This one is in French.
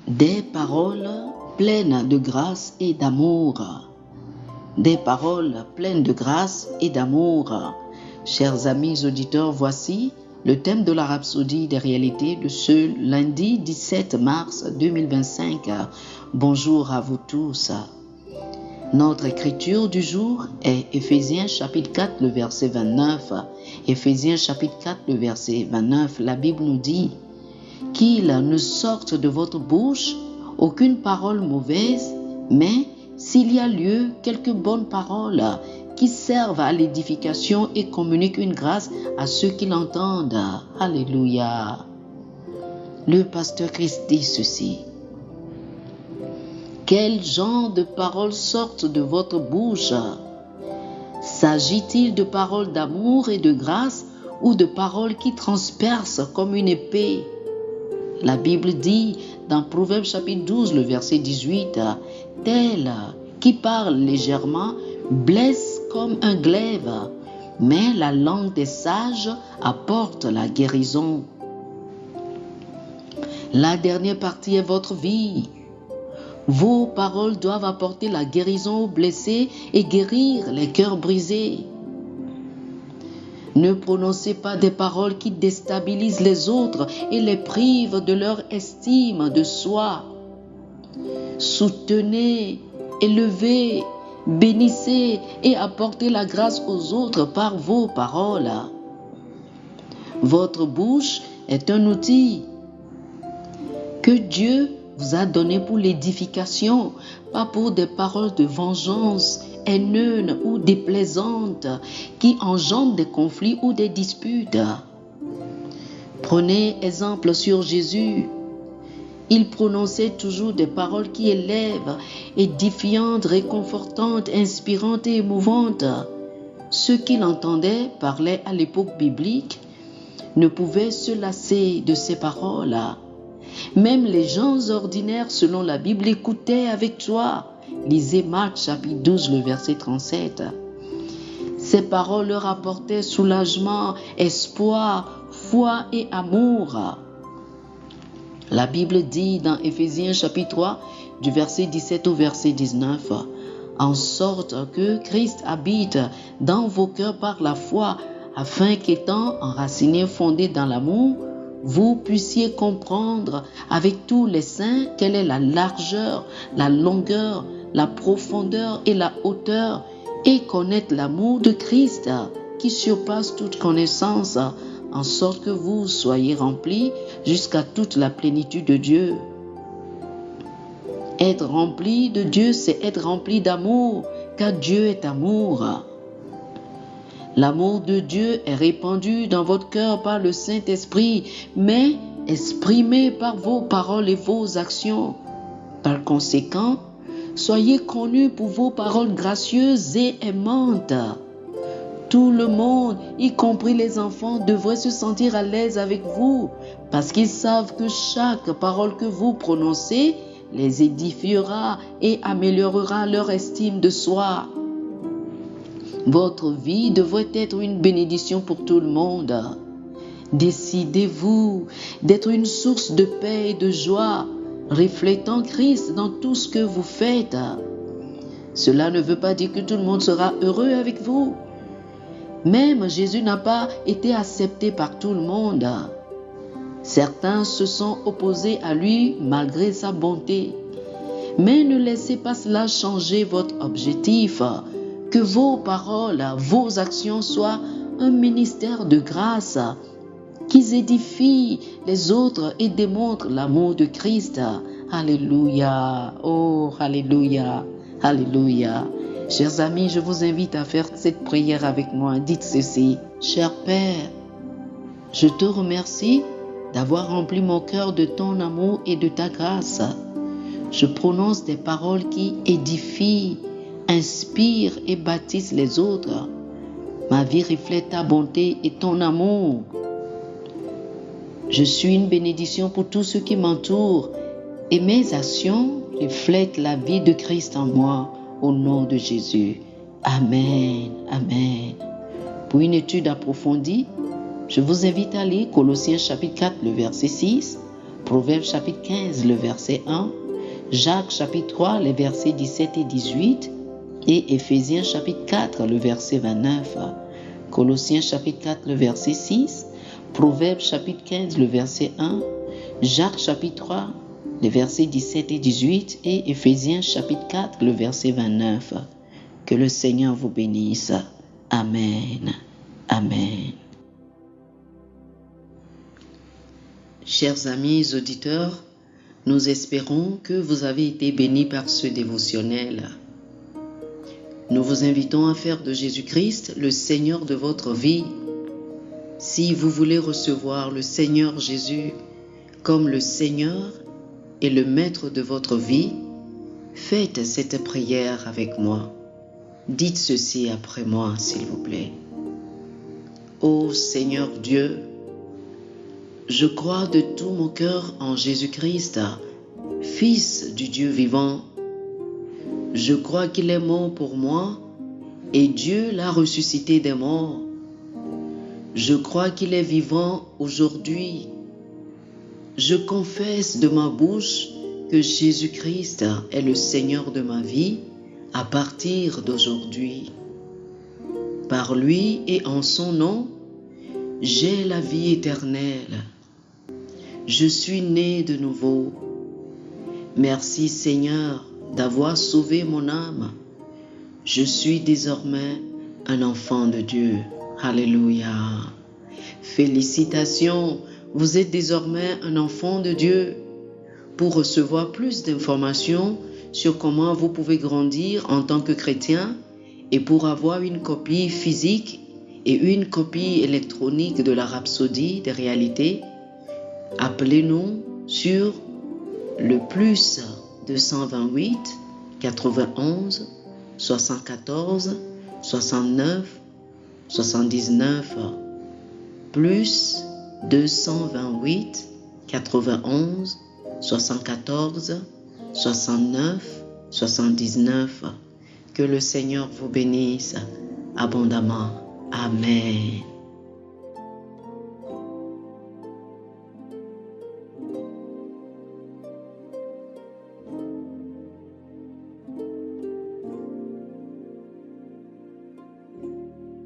Des paroles pleines de grâce et d'amour. Des paroles pleines de grâce et d'amour. Chers amis auditeurs, voici le thème de la Rhapsodie des réalités de ce lundi 17 mars 2025. Bonjour à vous tous. Notre écriture du jour est Éphésiens chapitre 4, le verset 29. Éphésiens chapitre 4, le verset 29, la Bible nous dit « Qu'il ne sorte de votre bouche aucune parole mauvaise, mais s'il y a lieu, quelques bonnes paroles qui servent à l'édification et communiquent une grâce à ceux qui l'entendent. » Alléluia. Le pasteur Christ dit ceci. Quel genre de paroles sortent de votre bouche? S'agit-il de paroles d'amour et de grâce ou de paroles qui transpercent comme une épée? La Bible dit dans Proverbes chapitre 12, le verset 18, « Tel qui parle légèrement blesse comme un glaive, mais la langue des sages apporte la guérison. » La dernière partie est votre vie. Vos paroles doivent apporter la guérison aux blessés et guérir les cœurs brisés. Ne prononcez pas des paroles qui déstabilisent les autres et les privent de leur estime de soi. Soutenez, élevez, bénissez et apportez la grâce aux autres par vos paroles. Votre bouche est un outil que Dieu vous a donné pour l'édification, pas pour des paroles de vengeance, haineuses ou déplaisantes qui engendrent des conflits ou des disputes. Prenez exemple sur Jésus. Il prononçait toujours des paroles qui élèvent, édifiantes, réconfortantes, inspirantes et émouvantes. Ceux qui l'entendaient parlaient à l'époque biblique ne pouvaient se lasser de ces paroles. Même les gens ordinaires, selon la Bible, écoutaient avec joie. Lisez Marc chapitre 12, le verset 37. Ces paroles leur apportaient soulagement, espoir, foi et amour. La Bible dit dans Éphésiens chapitre 3, du verset 17 au verset 19, « En sorte que Christ habite dans vos cœurs par la foi, afin qu'étant enracinés, fondés dans l'amour, vous puissiez comprendre avec tous les saints quelle est la largeur, la longueur, la profondeur et la hauteur, et connaître l'amour de Christ qui surpasse toute connaissance, en sorte que vous soyez remplis jusqu'à toute la plénitude de Dieu. » Être rempli de Dieu, c'est être rempli d'amour, car Dieu est amour. L'amour de Dieu est répandu dans votre cœur par le Saint-Esprit, mais exprimé par vos paroles et vos actions. Par conséquent, soyez connus pour vos paroles gracieuses et aimantes. Tout le monde, y compris les enfants, devrait se sentir à l'aise avec vous, parce qu'ils savent que chaque parole que vous prononcez les édifiera et améliorera leur estime de soi. Votre vie devrait être une bénédiction pour tout le monde. Décidez-vous d'être une source de paix et de joie, reflétant Christ dans tout ce que vous faites. Cela ne veut pas dire que tout le monde sera heureux avec vous. Même Jésus n'a pas été accepté par tout le monde. Certains se sont opposés à lui malgré sa bonté. Mais ne laissez pas cela changer votre objectif. Que vos paroles, vos actions soient un ministère de grâce, qu'ils édifient les autres et démontrent l'amour de Christ. Alléluia. Oh, alléluia. Alléluia. Chers amis, je vous invite à faire cette prière avec moi. Dites ceci. Cher Père, je te remercie d'avoir rempli mon cœur de ton amour et de ta grâce. Je prononce des paroles qui édifient, inspirent et bâtissent les autres. Ma vie reflète ta bonté et ton amour. Je suis une bénédiction pour tous ceux qui m'entourent et mes actions reflètent la vie de Christ en moi, au nom de Jésus. Amen. Amen. Pour une étude approfondie, je vous invite à lire Colossiens chapitre 4, le verset 6, Proverbes chapitre 15, le verset 1, Jacques chapitre 3, les versets 17 et 18, et Éphésiens chapitre 4, le verset 29, Colossiens chapitre 4, le verset 6, Proverbes chapitre 15, le verset 1, Jacques chapitre 3, les versets 17 et 18, et Éphésiens chapitre 4, le verset 29. Que le Seigneur vous bénisse. Amen. Amen. Chers amis auditeurs, nous espérons que vous avez été bénis par ce dévotionnel. Nous vous invitons à faire de Jésus-Christ le Seigneur de votre vie. Si vous voulez recevoir le Seigneur Jésus comme le Seigneur et le Maître de votre vie, faites cette prière avec moi. Dites ceci après moi, s'il vous plaît. Ô Seigneur Dieu, je crois de tout mon cœur en Jésus-Christ, Fils du Dieu vivant. Je crois qu'il est mort pour moi et Dieu l'a ressuscité des morts. Je crois qu'il est vivant aujourd'hui. Je confesse de ma bouche que Jésus-Christ est le Seigneur de ma vie à partir d'aujourd'hui. Par lui et en son nom, j'ai la vie éternelle. Je suis né de nouveau. Merci Seigneur d'avoir sauvé mon âme. Je suis désormais un enfant de Dieu. Alléluia. Félicitations, vous êtes désormais un enfant de Dieu. Pour recevoir plus d'informations sur comment vous pouvez grandir en tant que chrétien et pour avoir une copie physique et une copie électronique de la Rhapsodie des réalités, appelez-nous sur le plus 228 91 74 69 79 plus 228 91 74 69 79. Que le Seigneur vous bénisse abondamment. Amen.